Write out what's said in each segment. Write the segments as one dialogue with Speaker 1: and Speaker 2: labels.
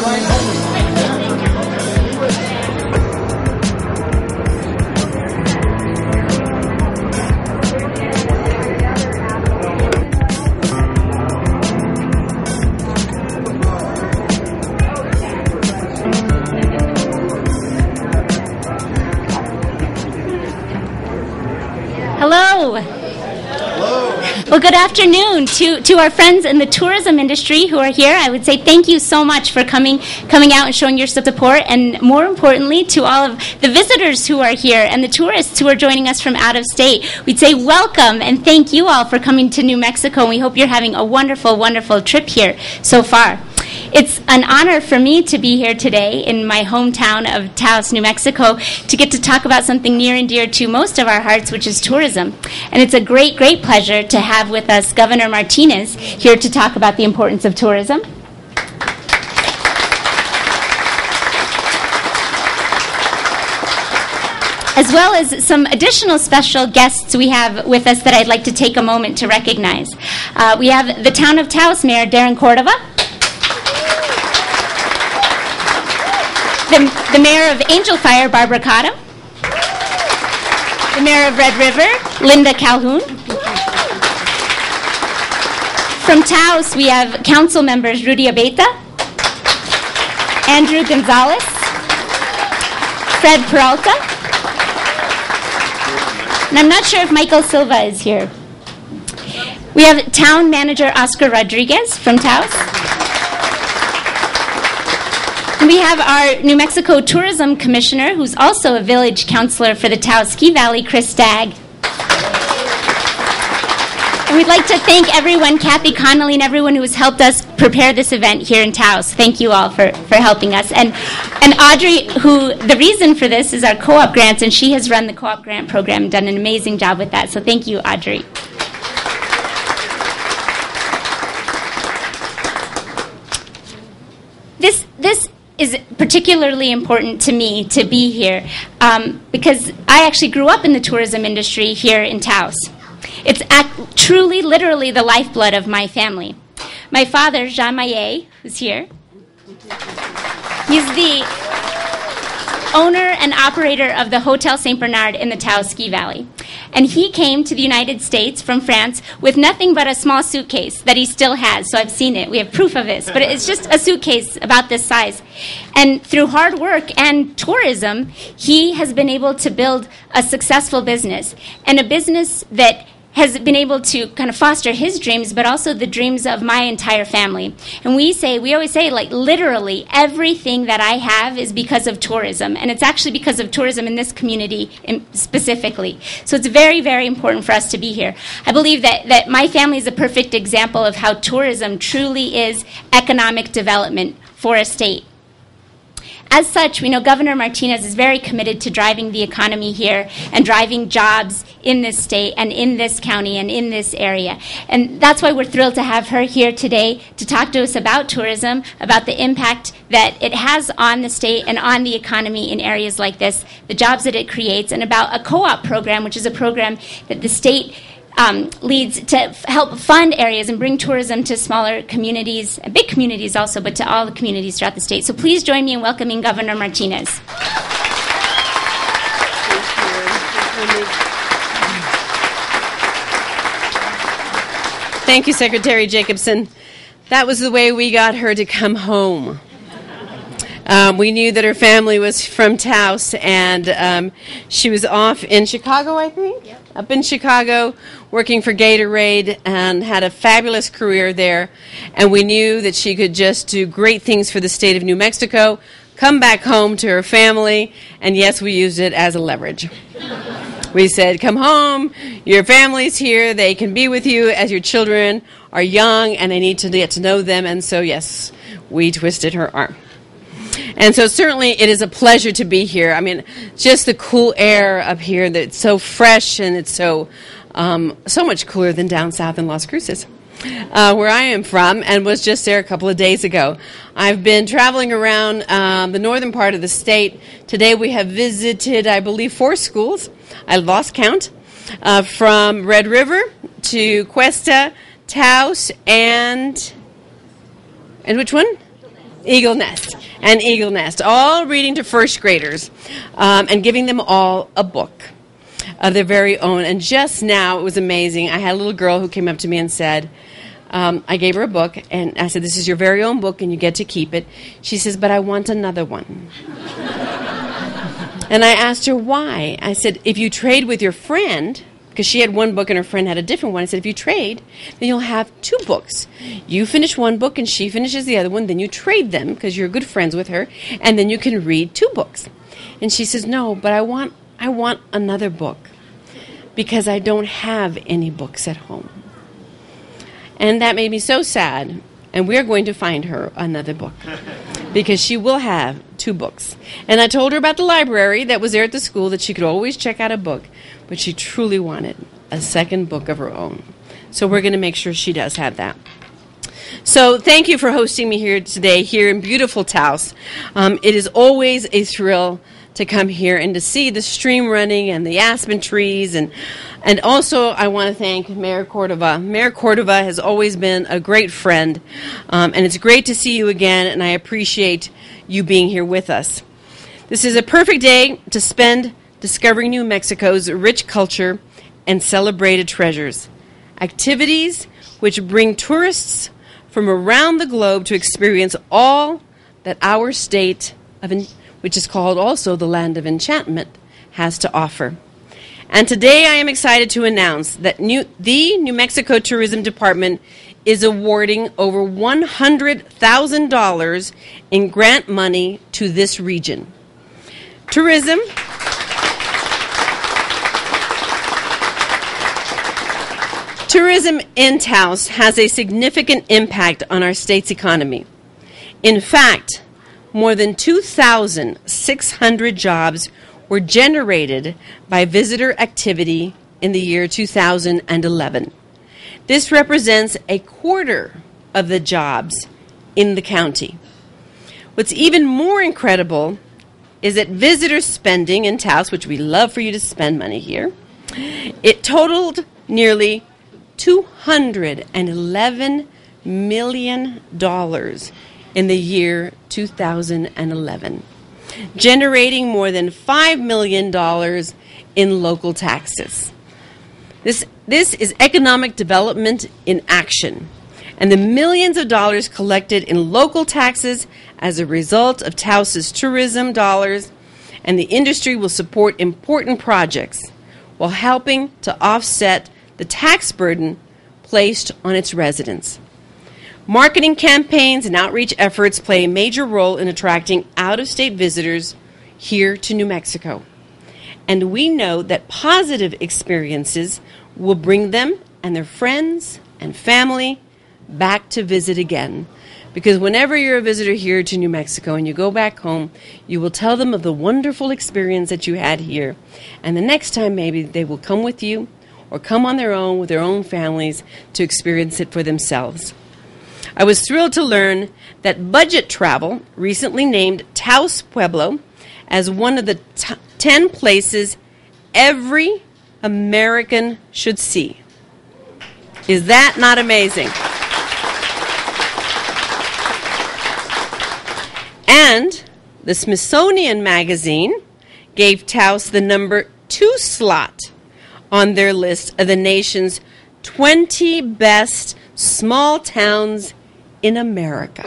Speaker 1: Hello. Well, good afternoon to our friends in the tourism industry who are here. I would say thank you so much for coming out and showing your support, and more importantly, to all of the visitors who are here and the tourists who are joining us from out of state. We'd say welcome and thank you all for coming to New Mexico, and we hope you're having a wonderful, wonderful trip here so far. It's an honor for me to be here today in my hometown of Taos, New Mexico, to get to talk about something near and dear to most of our hearts, which is tourism. And it's a great, great pleasure to have with us Governor Martinez here to talk about the importance of tourism. As well as some additional special guests we have with us that I'd like to take a moment to recognize. We have the Town of Taos Mayor, Darren Cordova. The Mayor of Angel Fire, Barbara Cotto. The Mayor of Red River, Linda Calhoun. From Taos, we have Council members Rudy Abeta, Andrew Gonzalez, Fred Peralta, and I'm not sure if Michael Silva is here. We have Town Manager Oscar Rodriguez from Taos. We have our New Mexico Tourism Commissioner, who's also a village counselor for the Taos Ski Valley, Chris Stagg. And we'd like to thank everyone, Kathy Connolly and everyone who has helped us prepare this event here in Taos. Thank you all for helping us. And Audrey, who the reason for this is our co-op grants, and she has run the co-op grant program and done an amazing job with that. So thank you, Audrey. This is particularly important to me to be here because I actually grew up in the tourism industry here in Taos. It's truly, literally the lifeblood of my family. My father, Jean Maillet, who's here, he's the owner and operator of the Hotel St. Bernard in the Taos Ski Valley. And he came to the United States from France with nothing but a small suitcase that he still has. So I've seen it. We have proof of this. But it's just a suitcase about this size. And through hard work and tourism, he has been able to build a successful business. And a business that has been able to kind of foster his dreams, but also the dreams of my entire family. And we always say, like, literally everything that I have is because of tourism. And it's actually because of tourism in this community specifically. So it's very, very important for us to be here. I believe that my family is a perfect example of how tourism truly is economic development for a state. As such, we know Governor Martinez is very committed to driving the economy here and driving jobs in this state and in this county and in this area. And that's why we're thrilled to have her here today to talk to us about tourism, about the impact that it has on the state and on the economy in areas like this, the jobs that it creates, and about a co-op program, which is a program that the state leads to help fund areas and bring tourism to smaller communities, big communities also, but to all the communities throughout the state. So please join me in welcoming Governor Martinez.
Speaker 2: Thank you, Secretary Jacobson. That was the way we got her to come home. We knew that her family was from Taos, and she was off in Chicago, I think? Yep. Up in Chicago, working for Gatorade, and had a fabulous career there. And we knew that she could just do great things for the state of New Mexico, come back home to her family, and yes, we used it as a leverage. We said, come home, your family's here, they can be with you as your children are young, and they need to get to know them. And so, yes, we twisted her arm. And so certainly it is a pleasure to be here. I mean, just the cool air up here, that's so fresh, and it's so much cooler than down south in Las Cruces, where I am from, and was just there a couple of days ago. I've been traveling around the northern part of the state. Today we have visited, I believe, 4 schools. I lost count. From Red River to Cuesta, Taos, and which one? Eagle Nest. And Eagle Nest. All reading to first graders and giving them all a book of their very own. And just now, it was amazing. I had a little girl who came up to me and said, I gave her a book, and I said, this is your very own book, and you get to keep it. She says, but I want another one. And I asked her why. I said, if you trade with your friend, because she had one book and her friend had a different one, I said, if you trade, then you'll have two books. You finish one book and she finishes the other one, then you trade them, because you're good friends with her, and then you can read two books. And she says, no, but I want another book, because I don't have any books at home. And that made me so sad. And we're going to find her another book, because she will have two books. And I told her about the library that was there at the school, that she could always check out a book, but she truly wanted a second book of her own. So we're going to make sure she does have that. So thank you for hosting me here today, here in beautiful Taos. It is always a thrill to come here and to see the stream running and the aspen trees. And also I want to thank Mayor Cordova. Mayor Cordova has always been a great friend, and it's great to see you again, and I appreciate you being here with us. This is a perfect day to spend discovering New Mexico's rich culture and celebrated treasures. Activities which bring tourists from around the globe to experience all that our state which is called also the Land of Enchantment, has to offer. And today I am excited to announce that the New Mexico Tourism Department is awarding over $100,000 in grant money to this region. Tourism in Taos has a significant impact on our state's economy. In fact, more than 2,600 jobs were generated by visitor activity in the year 2011. This represents a quarter of the jobs in the county. What's even more incredible is that visitor spending in Taos, which we love for you to spend money here, it totaled nearly $211 million in the year 2011, generating more than $5 million in local taxes. This is economic development in action, and the millions of dollars collected in local taxes as a result of Taos's tourism dollars, and the industry will support important projects while helping to offset the tax burden placed on its residents. Marketing campaigns and outreach efforts play a major role in attracting out-of-state visitors here to New Mexico. And we know that positive experiences will bring them and their friends and family back to visit again. Because whenever you're a visitor here to New Mexico and you go back home, you will tell them of the wonderful experience that you had here. And the next time maybe they will come with you or come on their own with their own families to experience it for themselves. I was thrilled to learn that Budget Travel recently named Taos Pueblo as one of the 10 places every American should see. Is that not amazing? And the Smithsonian Magazine gave Taos the number 2 slot on their list of the nation's 20 best small towns in America.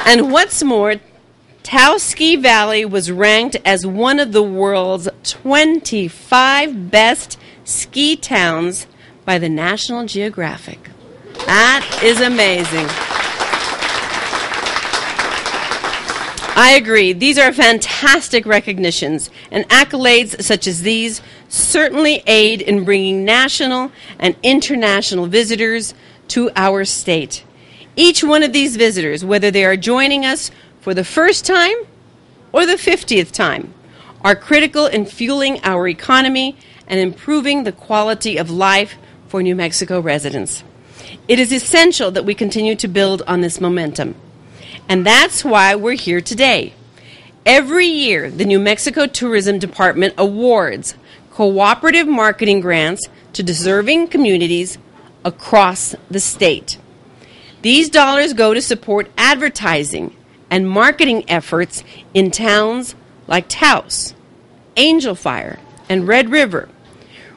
Speaker 2: And what's more, Taos Ski Valley was ranked as one of the world's 25 best ski towns by the National Geographic. That is amazing. I agree. These are fantastic recognitions, and accolades such as these certainly aid in bringing national and international visitors to our state. Each one of these visitors, whether they are joining us for the first time or the 50th time, are critical in fueling our economy and improving the quality of life for New Mexico residents. It is essential that we continue to build on this momentum. And that's why we're here today. Every year, the New Mexico Tourism Department awards cooperative marketing grants to deserving communities across the state. These dollars go to support advertising and marketing efforts in towns like Taos, Angel Fire, and Red River,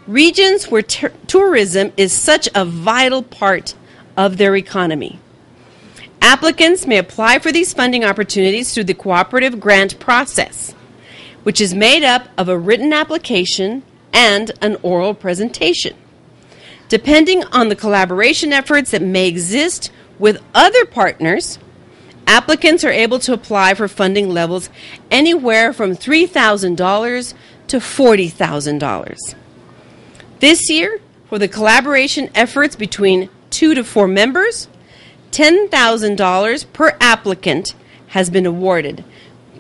Speaker 2: regions where tourism is such a vital part of their economy. Applicants may apply for these funding opportunities through the cooperative grant process, which is made up of a written application and an oral presentation. Depending on the collaboration efforts that may exist with other partners, applicants are able to apply for funding levels anywhere from $3,000 to $40,000. This year, for the collaboration efforts between 2 to 4 members, $10,000 per applicant has been awarded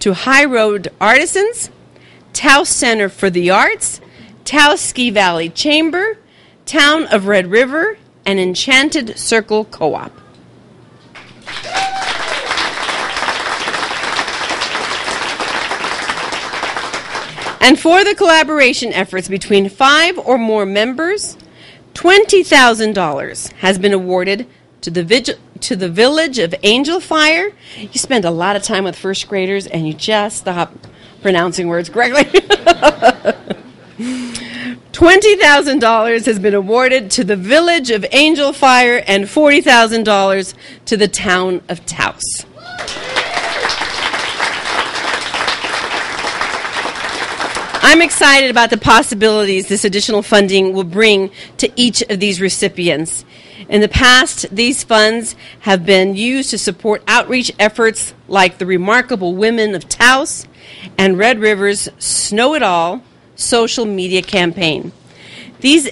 Speaker 2: to High Road Artisans, Taos Center for the Arts, Taos Ski Valley Chamber, Town of Red River, and Enchanted Circle Co-op. And for the collaboration efforts between 5 or more members, $20,000 has been awarded to the Village of Angel Fire. You spend a lot of time with first graders and you just stop pronouncing words correctly. $20,000 has been awarded to the Village of Angel Fire and $40,000 to the Town of Taos. I'm excited about the possibilities this additional funding will bring to each of these recipients. In the past, these funds have been used to support outreach efforts like the Remarkable Women of Taos and Red River's Snow It All social media campaign. These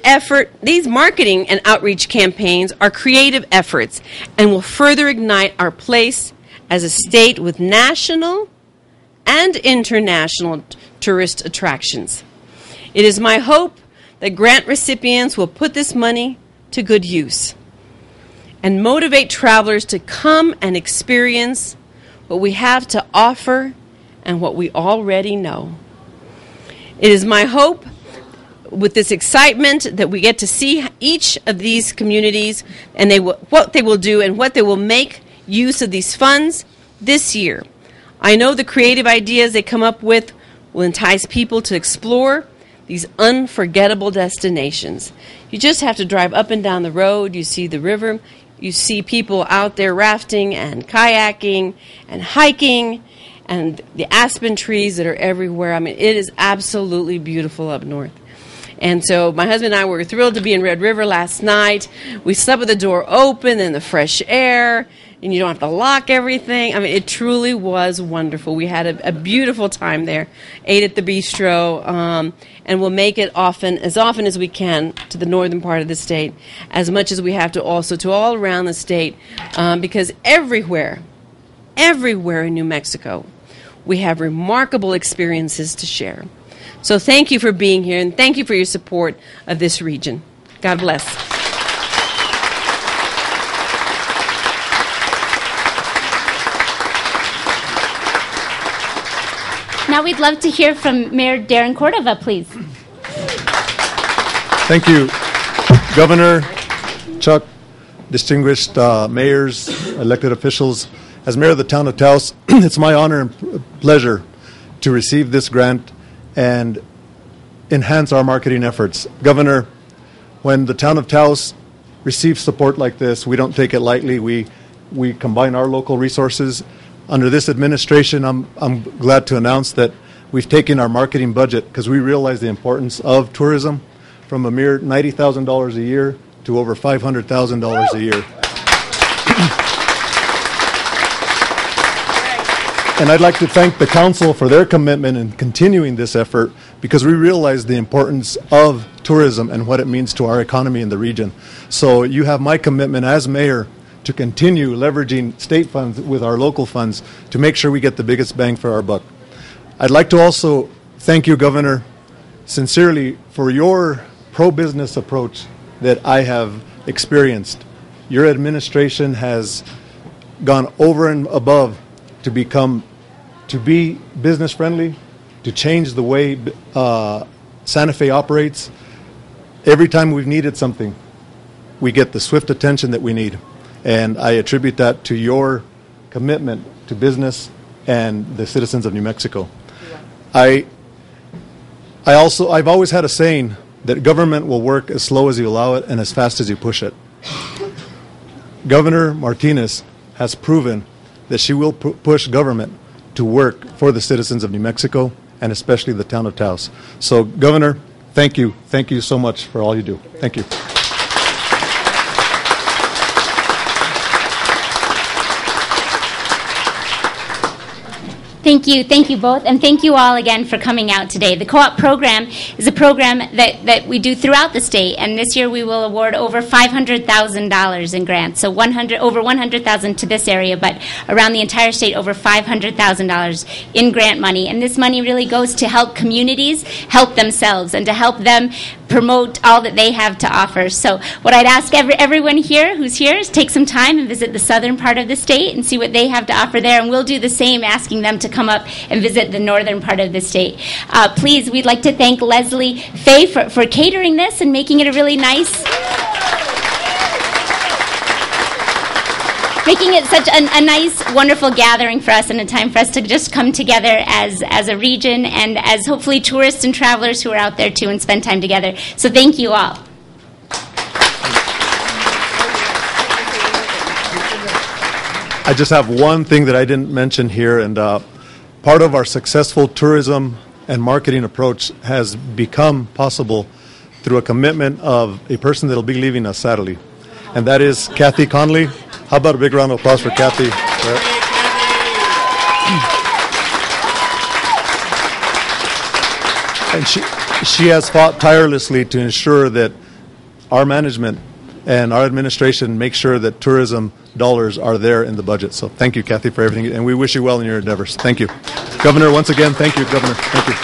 Speaker 2: marketing and outreach campaigns are creative efforts and will further ignite our place as a state with national and international tourist attractions. It is my hope that grant recipients will put this money to good use and motivate travelers to come and experience what we have to offer and what we already know. It is my hope with this excitement that we get to see each of these communities and what they will do and what they will make use of these funds this year. I know the creative ideas they come up with will entice people to explore these unforgettable destinations. You just have to drive up and down the road. You see the river. You see people out there rafting and kayaking and hiking and the aspen trees that are everywhere. I mean, it is absolutely beautiful up north. And so my husband and I were thrilled to be in Red River last night. We slept with the door open and the fresh air, and you don't have to lock everything. I mean, it truly was wonderful. We had a beautiful time there, ate at the bistro, and we'll make it as often as we can to the northern part of the state, as much as we have to also to all around the state, because everywhere in New Mexico, we have remarkable experiences to share. So thank you for being here, and thank you for your support of this region. God bless.
Speaker 1: Now we'd love to hear from Mayor Darren Cordova, please.
Speaker 3: Thank you, Governor, Chuck, distinguished mayors, elected officials. As mayor of the town of Taos, it's my honor and pleasure to receive this grant and enhance our marketing efforts. Governor, when the town of Taos receives support like this, we don't take it lightly. We combine our local resources. Under this administration, I'm glad to announce that we've taken our marketing budget, because we realize the importance of tourism, from a mere $90,000 a year to over $500,000 a year. And I'd like to thank the council for their commitment in continuing this effort, because we realize the importance of tourism and what it means to our economy in the region. So you have my commitment as mayor to continue leveraging state funds with our local funds to make sure we get the biggest bang for our buck. I'd like to also thank you, Governor, sincerely for your pro-business approach that I have experienced. Your administration has gone over and above to be business friendly, to change the way Santa Fe operates. Every time we've needed something, we get the swift attention that we need. And I attribute that to your commitment to business and the citizens of New Mexico. I've always had a saying that government will work as slow as you allow it and as fast as you push it. Governor Martinez has proven that she will push government to work for the citizens of New Mexico and especially the town of Taos. So, Governor, thank you. Thank you so much for all you do. Thank you.
Speaker 1: Thank you both, and thank you all again for coming out today. The co-op program is a program that we do throughout the state, and this year we will award over $500,000 in grants. So over $100,000 to this area, but around the entire state, over $500,000 in grant money. And this money really goes to help communities help themselves and to help them promote all that they have to offer. So what I'd ask everyone here who's here is take some time and visit the southern part of the state and see what they have to offer there, and we'll do the same, asking them to come up and visit the northern part of the state. Please, we'd like to thank Leslie Fay for catering this and making it a really nice, making it such a nice, wonderful gathering for us and a time for us to just come together as a region and as hopefully tourists and travelers who are out there too and spend time together. So thank you all.
Speaker 3: I just have one thing that I didn't mention here, and part of our successful tourism and marketing approach has become possible through a commitment of a person that will be leaving us Saturday, and that is Kathy Conley. How about a big round of applause for Kathy? And she has fought tirelessly to ensure that our management and our administration make sure that tourism dollars are there in the budget. So thank you, Kathy, for everything, and we wish you well in your endeavors. Thank you. Governor, once again, thank you, Governor. Thank you.